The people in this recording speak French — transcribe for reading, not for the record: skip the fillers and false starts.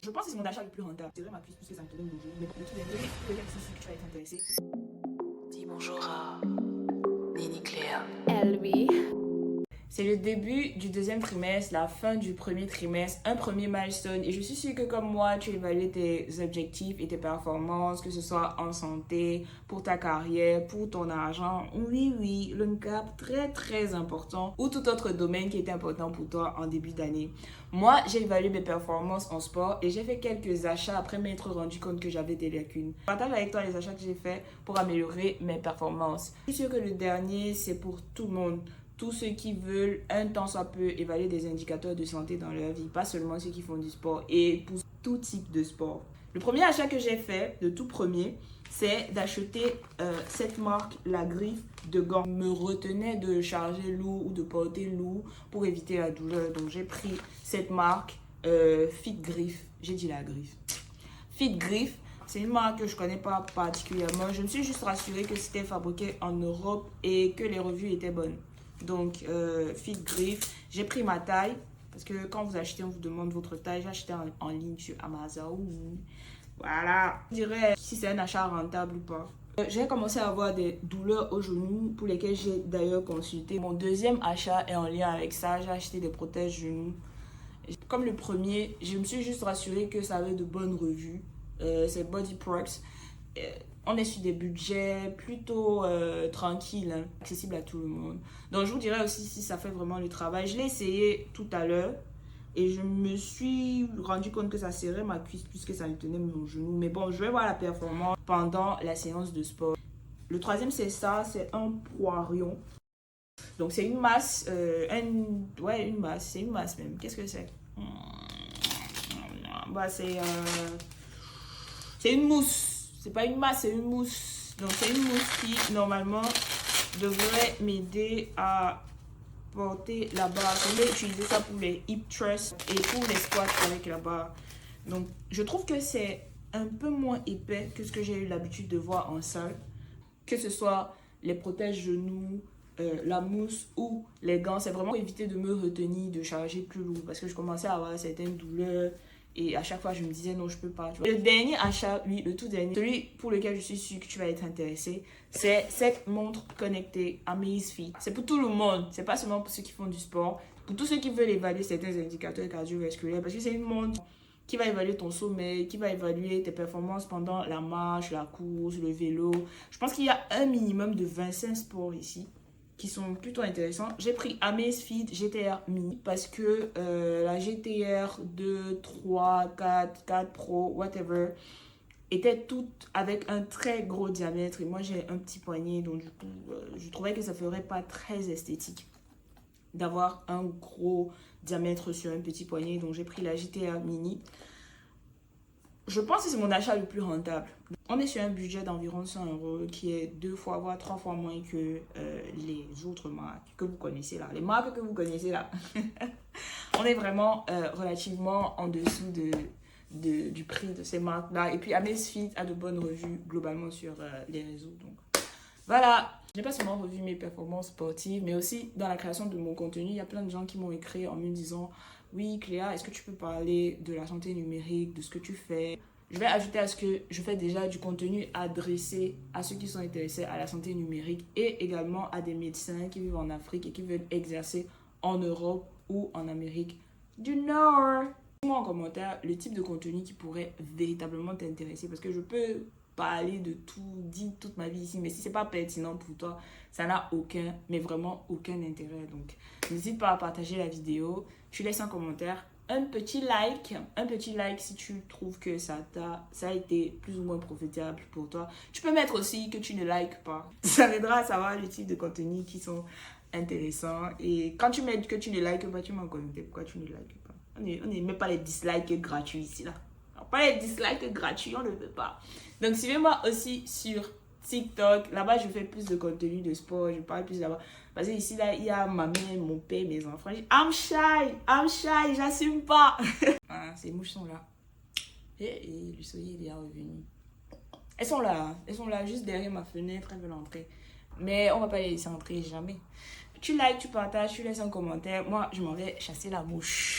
Je pense que c'est mon achat le plus rentable. C'est vrai ma cuisse puisque ça me tenait mon genou. Mais pour le tout dernier, peut-être que tu vas être intéressé. Dis bonjour à Nini Claire. Elby. C'est le début du deuxième trimestre, la fin du premier trimestre, un premier milestone. Et je suis sûre que comme moi, tu évalues tes objectifs et tes performances, que ce soit en santé, pour ta carrière, pour ton argent. Oui, le cap très très important ou tout autre domaine qui est important pour toi en début d'année. Moi, j'ai évalué mes performances en sport et j'ai fait quelques achats après m'être rendu compte que j'avais des lacunes. Je partage avec toi les achats que j'ai faits pour améliorer mes performances. Je suis sûre que le dernier, c'est pour tout le monde. Tous ceux qui veulent un temps soit peu évaluer des indicateurs de santé dans leur vie, pas seulement ceux qui font du sport et pour tout type de sport. Le premier achat que j'ai fait, le tout premier, c'est d'acheter cette marque, la Griffe de gants. Je me retenais de charger lourd ou de porter lourd pour éviter la douleur. Donc j'ai pris cette marque Fit Griffe. J'ai dit la Griffe. Fit Griffe. C'est une marque que je ne connais pas particulièrement. Je me suis juste rassurée que c'était fabriqué en Europe et que les revues étaient bonnes. Donc, Fit Griffe, j'ai pris ma taille parce que quand vous achetez, on vous demande votre taille. J'ai acheté en ligne sur Amazon. Voilà. Je dirais si c'est un achat rentable ou pas. J'ai commencé à avoir des douleurs au genou pour lesquelles j'ai d'ailleurs consulté. Mon deuxième achat est en lien avec ça. J'ai acheté des protèges genoux. Comme le premier, je me suis juste rassurée que ça avait de bonnes revues. C'est Body Prox. On est sur des budgets plutôt tranquilles, hein, accessibles à tout le monde. Donc je vous dirais aussi si ça fait vraiment le travail. Je l'ai essayé tout à l'heure et je me suis rendu compte que ça serrait ma cuisse puisque ça me tenait mon genou. Mais bon, je vais voir la performance pendant la séance de sport. Le troisième, c'est ça, c'est un poirion. Donc c'est une masse, une masse, c'est une masse même. Qu'est-ce que c'est? C'est une mousse. C'est pas une masse, c'est une mousse. Donc, c'est une mousse qui, normalement, devrait m'aider à porter la barre. Je vais utiliser ça pour les hip thrusts et pour les squats avec la barre. Donc, je trouve que c'est un peu moins épais que ce que j'ai eu l'habitude de voir en salle. Que ce soit les protèges genoux, la mousse ou les gants. C'est vraiment pour éviter de me retenir, de charger plus lourd. Parce que je commençais à avoir certaines douleurs. Et à chaque fois, je me disais non, je peux pas. Tu vois. Le dernier achat, oui, le tout dernier, celui pour lequel je suis sûre que tu vas être intéressé, c'est cette montre connectée Amazfit. C'est pour tout le monde. C'est pas seulement pour ceux qui font du sport. Pour tous ceux qui veulent évaluer certains indicateurs cardiovasculaires. Parce que c'est une montre qui va évaluer ton sommeil, qui va évaluer tes performances pendant la marche, la course, le vélo. Je pense qu'il y a un minimum de 25 sports ici qui sont plutôt intéressants. J'ai pris Amazfit GTR Mini parce que la GTR 2, 3, 4 Pro, whatever, étaient toutes avec un très gros diamètre. Et moi, j'ai un petit poignet, donc du coup, je trouvais que ça ferait pas très esthétique d'avoir un gros diamètre sur un petit poignet. Donc, j'ai pris la GTR Mini. Je pense que c'est mon achat le plus rentable. On est sur un budget d'environ 100 €, qui est 2 fois, voire 3 fois moins que les autres marques que vous connaissez là. Les marques que vous connaissez là. On est vraiment relativement en dessous du prix de ces marques-là. Et puis Amazfit a de bonnes revues globalement sur les réseaux. Donc voilà. Je n'ai pas seulement revu mes performances sportives, mais aussi dans la création de mon contenu. Il y a plein de gens qui m'ont écrit en me disant « Oui, Cléa, est-ce que tu peux parler de la santé numérique, de ce que tu fais ?» Je vais ajouter à ce que je fais déjà du contenu adressé à ceux qui sont intéressés à la santé numérique et également à des médecins qui vivent en Afrique et qui veulent exercer en Europe ou en Amérique du Nord. Dis-moi en commentaire le type de contenu qui pourrait véritablement t'intéresser parce que je peux parler de tout, dire toute ma vie ici, mais si c'est pas pertinent pour toi, ça n'a aucun, mais vraiment aucun intérêt. Donc, n'hésite pas à partager la vidéo, tu laisses un commentaire, un petit like si tu trouves que ça a été plus ou moins profitable pour toi. Tu peux mettre aussi que tu ne likes pas. Ça m'aidera à savoir le type de contenu qui sont intéressants. Et quand tu mets que tu ne likes pas, tu m'en commenter pourquoi tu ne likes pas. On ne met pas les dislikes gratuits ici là. Pas les dislikes gratuits, on ne veut pas. Donc, suivez-moi aussi sur TikTok. Là-bas, je fais plus de contenu de sport. Je parle plus là-bas. Parce que ici, là, il y a ma mère, mon père, mes enfants. I'm shy, j'assume pas. Ah, ces mouches sont là. Et le soleil, il est revenu. Elles sont là, juste derrière ma fenêtre. Elles veulent entrer. Mais on va pas les laisser entrer jamais. Tu likes, tu partages, tu laisses un commentaire. Moi, je m'en vais chasser la mouche.